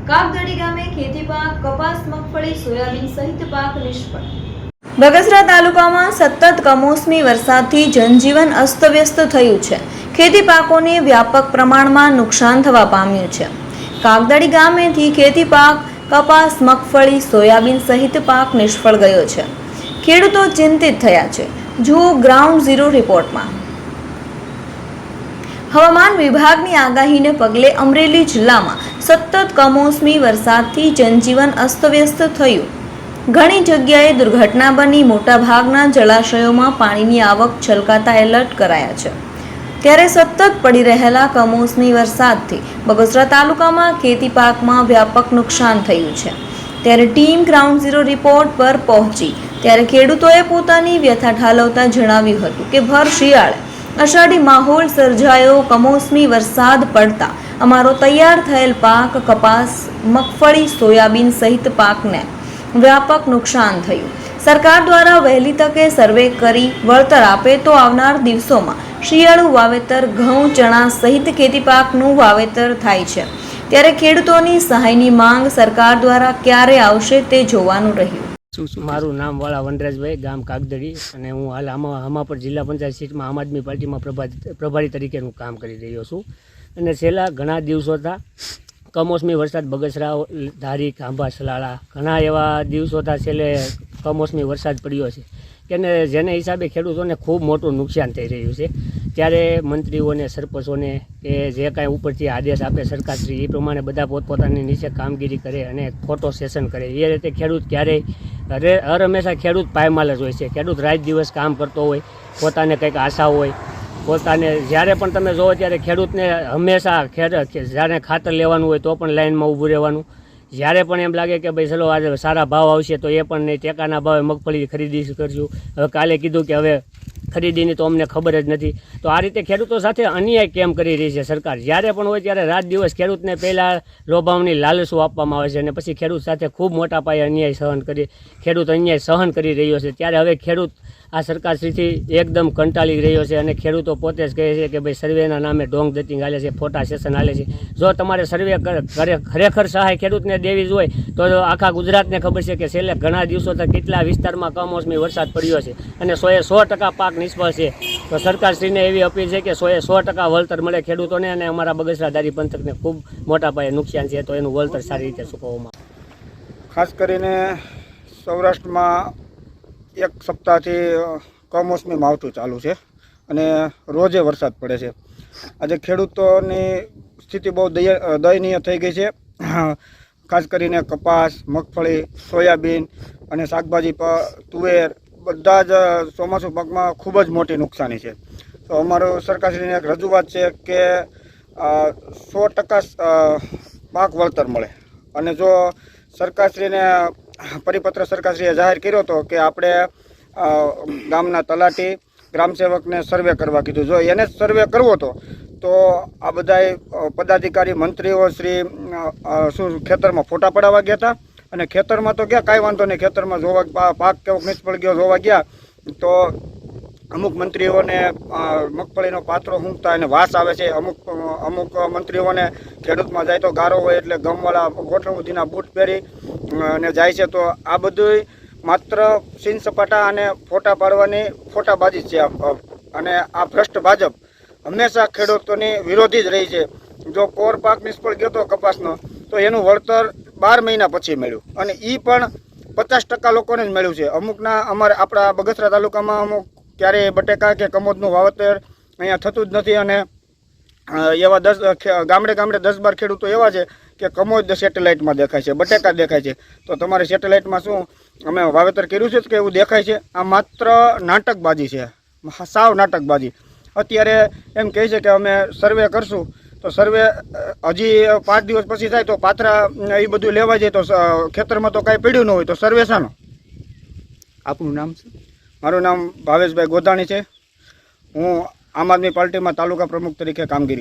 કાગદડી ગામે ખેતી પાક કપાસ મગફળી સોયાબીન સહિત પાક નિષ્ફળ। બગસરા તાલુકામાં સતત કમોસમી વરસાદથી જનજીવન અસ્તવ્યસ્ત થયું છે। ખેતી પાકોને વ્યાપક પ્રમાણમાં નુકસાન થવા પામ્યું છે। કાગદડી ગામેથી ખેતી પાક કપાસ મગફળી સોયાબીન સહિત પાક નિષ્ફળ ગયો છે। ખેડૂતો ચિંતિત થયા છે। જુઓ ગ્રાઉન્ડ ઝીરો રિપોર્ટમાં। હવામાન વિભાગની આગાહીને પગલે અમરેલી જિલ્લામાં સતત કમોસમી વરસાદથી જનજીવન અસ્તવ્યસ્ત થયું। ઘણી જગ્યાએ દુર્ઘટના બની। મોટાભાગના જળાશયોમાં પાણીની આવક છલકાતા એલર્ટ કરાયા છે। ત્યારે સતત પડી રહેલા કમોસમી વરસાદથી બગસરા તાલુકામાં ખેતી પાકમાં વ્યાપક નુકસાન થયું છે। ત્યારે ટીમ ગ્રાઉન્ડ ઝીરો રિપોર્ટ પર પહોંચી ત્યારે ખેડૂતોએ પોતાની વ્યથા ઠાલવતા જણાવ્યું હતું કે ભર શિયાળે અષાઢી માહોલ સર્જાયો। કમોસમી વરસાદ પડતા અમારો તૈયાર થયેલ પાક કપાસ મગફળી સોયાબીન સહિત પાકને વ્યાપક નુકસાન થયું। સરકાર દ્વારા વહેલી તકે સર્વે કરી વળતર આપે તો આવનાર દિવસોમાં શિયાળુ વાવેતર ઘઉં ચણા સહિત ખેતી પાકનું વાવેતર થાય છે। ત્યારે ખેડૂતોની સહાયની માંગ સરકાર દ્વારા ક્યારે આવશે તે જોવાનું રહ્યું। મારું નામ વાળા વનરાજભાઈ, ગામ કાગદડી, અને હું હાલ હમાપર જિલ્લા પંચાયત સીટમાં આમ આદમી પાર્ટીમાં પ્રભારી તરીકેનું કામ કરી રહ્યો છું। અને છેલ્લા ઘણા દિવસોથી કમોસમી વરસાદ બગસરા, ધારી, ખાંભા, સલાળા ઘણા એવા દિવસોથી છેલ્લે કમોસમી વરસાદ પડ્યો છે કે જેને હિસાબે ખેડૂતોને ખૂબ મોટું નુકસાન થઈ રહ્યું છે। ત્યારે મંત્રીઓને, સરપંચોને કે જે કાંઈ ઉપરથી આદેશ આપે સરકારશ્રી એ પ્રમાણે બધા પોતપોતાની નીચે કામગીરી કરે અને ફોટો સેશન કરે। એ રીતે ખેડૂત ક્યારેય હર હંમેશા ખેડૂત પાયમાલ જ હોય છે। ખેડૂત રાત દિવસ કામ કરતો હોય, પોતાને કંઈક આશા હોય, પોતાને જ્યારે પણ તમે જોવો ત્યારે ખેડૂતને હંમેશા જ્યારે ખાતર લેવાનું હોય તો પણ લાઇનમાં ઊભું રહેવાનું। જ્યારે પણ એમ લાગે કે ભાઈ ચલો આજે સારા ભાવ આવશે તો એ પણ નહીં, ટેકાના ભાવે મગફળી ખરીદી કરશું। હવે કાલે કીધું કે હવે ખરીદીની તો અમને ખબર જ નથી। તો આ રીતે ખેડૂતો સાથે અન્યાય કેમ કરી રહી છે સરકાર? જ્યારે પણ હોય ત્યારે રાત દિવસ ખેડૂતને પહેલાં લોભાવની લાલચો આપવામાં આવે છે અને પછી ખેડૂત સાથે ખૂબ મોટા પાયે ખેડૂત અન્યાય સહન કરી રહ્યો છે। ત્યારે હવે ખેડૂત આ સરકારશ્રીથી એકદમ કંટાળી રહ્યો છે અને ખેડૂતો પોતે જ કહે છે કે ભાઈ સર્વેના નામે ડોંગ દતિંગ હાલે છે, ફોટા સેશન હાલે છે। જો તમારે સર્વે ખરેખર સહાય ખેડૂતને દેવી જ હોય તો આખા ગુજરાતને ખબર છે કે છેલ્લે ઘણા દિવસોથી કેટલા વિસ્તારમાં કમોસમી વરસાદ પડ્યો છે અને 100% પાક નિષ્ફળ છે। તો સરકારશ્રીને એવી અપીલ છે કે 100% વળતર મળે ખેડૂતોને અને અમારા બગસરા ધારી પંથકને ખૂબ મોટા પાયે નુકસાન છે, તો એનું વળતર સારી રીતે ચૂકવવામાં આવે। ખાસ કરીને સૌરાષ્ટ્રમાં એક સપ્તાહથી કમોસમી માવઠું ચાલુ છે અને રોજે વરસાદ પડે છે। આજે ખેડૂતોની સ્થિતિ બહુ દયનીય થઈ ગઈ છે। ખાસ કરીને કપાસ, મગફળી, સોયાબીન અને શાકભાજી, તુવેર બધા જ ચોમાસું પાકમાં ખૂબ જ મોટી નુકસાની છે। તો અમારું સરકારશ્રીને એક રજૂઆત છે કે 100% પાક વળતર મળે। અને જો સરકારશ્રીને પરિપત્ર સરકારશ્રીએ જાહેર કર્યો હતો કે આપણે ગામના તલાટી, ગ્રામસેવકને સર્વે કરવા કીધું। જો એને જ સર્વે કરવો હતો તો આ બધાય પદાધિકારી, મંત્રીઓ શ્રી ખેતરમાં ફોટા પડાવવા ગયા હતા અને ખેતરમાં તો ગયા, કાંઈ વાંધો નહીં, ખેતરમાં જોવા પાક કેવો નિષ્ફળ ગયો જોવા ગયા તો અમુક મંત્રીઓને મગફળીનો પાત્રો સૂંઘતા એને વાસ આવે છે। અમુક મંત્રીઓને ખેડૂતમાં જાય તો ગારો હોય એટલે ગમવાળા ગોઠણુંધીના બૂટ પહેરી અને જાય છે। તો આ બધું માત્ર સીન સપાટા અને ફોટા પાડવાની ફોટાબાજી છે। અને આ ભ્રષ્ટ ભાજપ હંમેશા ખેડૂતોની વિરોધી જ રહી છે। જો કોર પાક નિષ્ફળ ગયો હતો કપાસનો તો એનું વળતર 12 મહિના પછી મળ્યું અને એ પણ 50% લોકોને જ મળ્યું છે। અમુકના આપણા બગસરા તાલુકામાં અમુક ક્યારેય બટેકા કે કમોદનું વાવેતર અહીંયા થતું જ નથી અને એવા ગામડે 10-12 ખેડૂતો એવા છે કે કમોદ સેટેલાઇટમાં દેખાય છે, બટેકા દેખાય છે। તો તમારે સેટેલાઇટમાં શું અમે વાવેતર કર્યું છે કે એવું દેખાય છે? આ માત્ર નાટકબાજી છે, સાવ નાટકબાજી। અત્યારે એમ કહે છે કે અમે સર્વે કરશું તો સર્વે હજી 5 દિવસ પછી થાય તો પાથરા એ બધું લેવા જાય તો ખેતરમાં તો કાંઈ પડ્યું ન હોય તો સર્વે શાનો? આપનું નામ છે? મારું નામ ભાવેશભાઈ ગોધાણી છે। હું આમ આદમી પાર્ટીમાં તાલુકા પ્રમુખ તરીકે કામગીરી